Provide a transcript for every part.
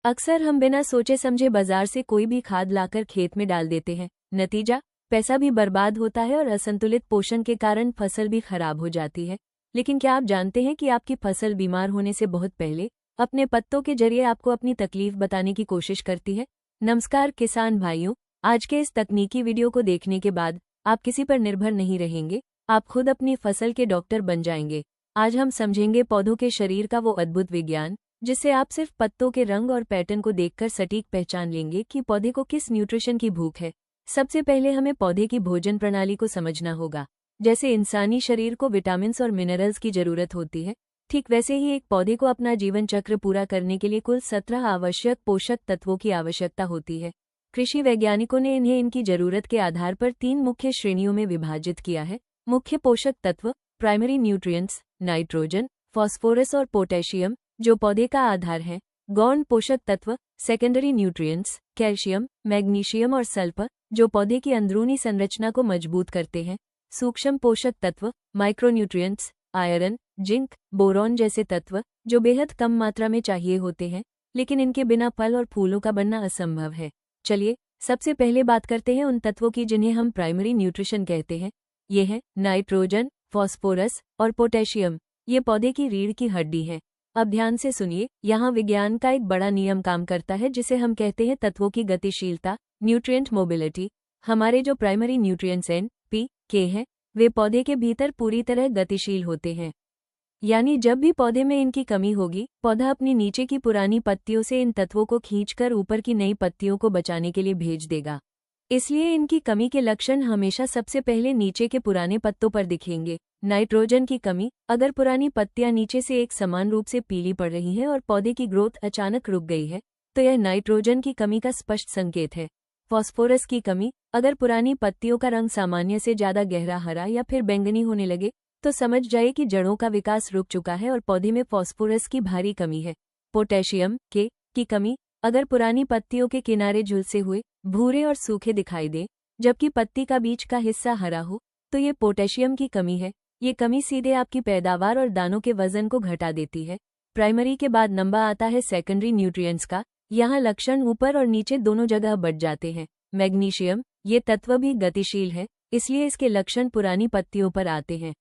अक्सर हम बिना सोचे समझे बाजार से कोई भी खाद लाकर खेत में डाल देते हैं। नतीजा, पैसा भी बर्बाद होता है और असंतुलित पोषण के कारण फसल भी खराब हो जाती है। लेकिन क्या आप जानते हैं कि आपकी फसल बीमार होने से बहुत पहले अपने पत्तों के जरिए आपको अपनी तकलीफ बताने की कोशिश करती है? नमस्कार किसान भाइयों, आज के इस तकनीकी वीडियो को देखने के बाद आप किसी पर निर्भर नहीं रहेंगे, आप खुद अपनी फसल के डॉक्टर बन जाएंगे। आज हम समझेंगे पौधों के शरीर का वो अद्भुत विज्ञान जिससे आप सिर्फ पत्तों के रंग और पैटर्न को देखकर सटीक पहचान लेंगे कि पौधे को किस न्यूट्रिशन की भूख है। सबसे पहले हमें पौधे की भोजन प्रणाली को समझना होगा। जैसे इंसानी शरीर को विटामिन्स और मिनरल्स की जरूरत होती है, ठीक वैसे ही एक पौधे को अपना जीवन चक्र पूरा करने के लिए कुल 17 आवश्यक पोषक तत्वों की आवश्यकता होती है। कृषि वैज्ञानिकों ने इन्हें इनकी जरूरत के आधार पर 3 मुख्य श्रेणियों में विभाजित किया है। मुख्य पोषक तत्व, प्राइमरी न्यूट्रिएंट्स, नाइट्रोजन, फास्फोरस और पोटेशियम, जो पौधे का आधार है। गौण पोषक तत्व, सेकेंडरी न्यूट्रिएंट्स, कैल्शियम, मैग्नीशियम और सल्फर, जो पौधे की अंदरूनी संरचना को मजबूत करते हैं। सूक्ष्म पोषक तत्व, माइक्रोन्यूट्रिएंट्स, आयरन, जिंक, बोरॉन जैसे तत्व, जो बेहद कम मात्रा में चाहिए होते हैं, लेकिन इनके बिना फल और फूलों का बनना असंभव है। चलिए सबसे पहले बात करते हैं उन तत्वों की जिन्हें हम प्राइमरी न्यूट्रिशन कहते हैं। ये हैं नाइट्रोजन, फास्फोरस और पोटेशियम। ये पौधे की रीढ़ की हड्डी है। अब ध्यान से सुनिए, यहाँ विज्ञान का एक बड़ा नियम काम करता है जिसे हम कहते हैं तत्वों की गतिशीलता, न्यूट्रिएंट मोबिलिटी। हमारे जो प्राइमरी न्यूट्रिएंट्स NPK हैं, वे पौधे के भीतर पूरी तरह गतिशील होते हैं। यानी जब भी पौधे में इनकी कमी होगी, पौधा अपनी नीचे की पुरानी पत्तियों से इन तत्वों को खींचकर ऊपर की नई पत्तियों को बचाने के लिए भेज देगा। इसलिए इनकी कमी के लक्षण हमेशा सबसे पहले नीचे के पुराने पत्तों पर दिखेंगे। नाइट्रोजन की कमी, अगर पुरानी पत्तियां नीचे से एक समान रूप से पीली पड़ रही हैं और पौधे की ग्रोथ अचानक रुक गई है, तो यह नाइट्रोजन की कमी का स्पष्ट संकेत है। फास्फोरस की कमी, अगर पुरानी पत्तियों का रंग सामान्य से ज्यादा गहरा हरा या फिर बैंगनी होने लगे, तो समझ जाए कि जड़ों का विकास रुक चुका है और पौधे में फास्फोरस की भारी कमी है। पोटेशियम की कमी, अगर पुरानी पत्तियों के किनारे झुलसे हुए भूरे और सूखे दिखाई दे, जबकि पत्ती का बीच का हिस्सा हरा हो, तो ये पोटेशियम की कमी है। ये कमी सीधे आपकी पैदावार और दानों के वजन को घटा देती है। प्राइमरी के बाद नंबर आता है सेकेंडरी न्यूट्रिएंट्स का। यहाँ लक्षण ऊपर और नीचे दोनों जगह बढ़ जाते हैं। मैग्नीशियम, ये तत्व भी गतिशील है, इसलिए इसके लक्षण पुरानी पत्तियों पर आते हैं।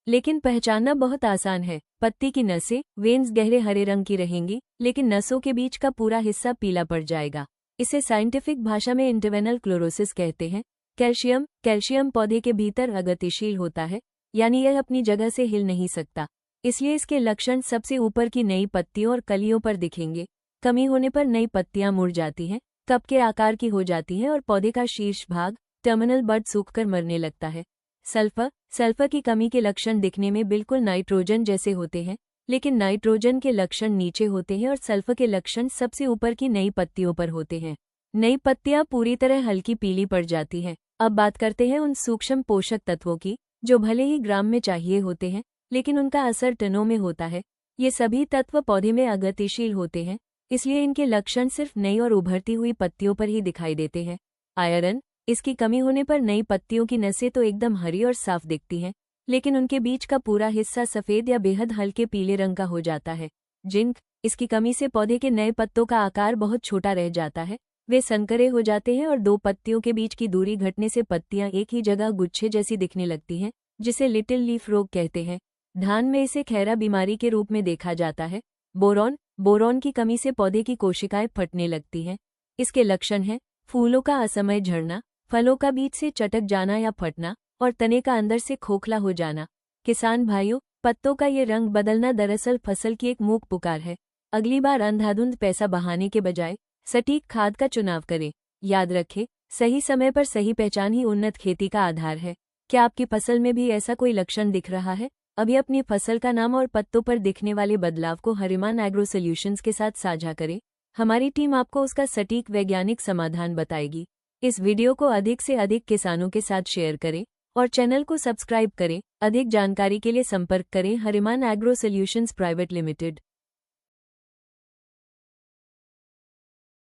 लेकिन पहचानना बहुत आसान है। पत्ती की नसें, वेन्स गहरे हरे रंग की रहेंगी, लेकिन नसों के बीच का पूरा हिस्सा पीला पड़ जाएगा। इसे साइंटिफिक भाषा में इंटरवेनल क्लोरोसिस कहते हैं। कैल्शियम पौधे के भीतर अगतिशील होता है, यानी यह अपनी जगह से हिल नहीं सकता। इसलिए इसके लक्षण सबसे ऊपर की नई पत्तियों और कलियों पर दिखेंगे। कमी होने पर नई पत्तियां मुड़ जाती हैं, कप के आकार की हो जाती हैं और पौधे का शीर्ष भाग, टर्मिनल बड, सूखकर मरने लगता है। सल्फर की कमी के लक्षण दिखने में बिल्कुल नाइट्रोजन जैसे होते हैं, लेकिन नाइट्रोजन के लक्षण नीचे होते हैं और सल्फर के लक्षण सबसे ऊपर की नई पत्तियों पर होते हैं। नई पत्तियां पूरी तरह हल्की पीली पड़ जाती हैं। अब बात करते हैं उन सूक्ष्म पोषक तत्वों की, जो भले ही ग्राम में चाहिए होते हैं, लेकिन उनका असर टनों में होता है। ये सभी तत्व पौधे में अगतिशील होते हैं, इसलिए इनके लक्षण सिर्फ नई और उभरती हुई पत्तियों पर ही दिखाई देते हैं। आयरन, इसकी कमी होने पर नई पत्तियों की नसें तो एकदम हरी और साफ दिखती हैं, लेकिन उनके बीच का पूरा हिस्सा सफेद या बेहद हल्के पीले रंग का हो जाता है। जिंक, इसकी कमी से पौधे के नए पत्तों का आकार बहुत छोटा रह जाता है, वे संकरे हो जाते हैं और 2 पत्तियों के बीच की दूरी घटने से पत्तियां एक ही जगह गुच्छे जैसी दिखने लगती हैं, जिसे लिटिल लीफ रोग कहते हैं। धान में इसे खैरा बीमारी के रूप में देखा जाता है। बोरॉन की कमी से पौधे की कोशिकाएं फटने लगती हैं। इसके लक्षण हैं फूलों का असमय झड़ना, फलों का बीच से चटक जाना या फटना और तने का अंदर से खोखला हो जाना। किसान भाइयों, पत्तों का ये रंग बदलना दरअसल फसल की एक मूक पुकार है। अगली बार अंधाधुंध पैसा बहाने के बजाय सटीक खाद का चुनाव करें। याद रखें, सही समय पर सही पहचान ही उन्नत खेती का आधार है। क्या आपकी फसल में भी ऐसा कोई लक्षण दिख रहा है? अभी अपनी फसल का नाम और पत्तों पर दिखने वाले बदलाव को हरिमान एग्रो सॉल्यूशंस के साथ साझा करें। हमारी टीम आपको उसका सटीक वैज्ञानिक समाधान बताएगी। इस वीडियो को अधिक से अधिक किसानों के साथ शेयर करें और चैनल को सब्सक्राइब करें। अधिक जानकारी के लिए संपर्क करें Hariman agro solutions private limited.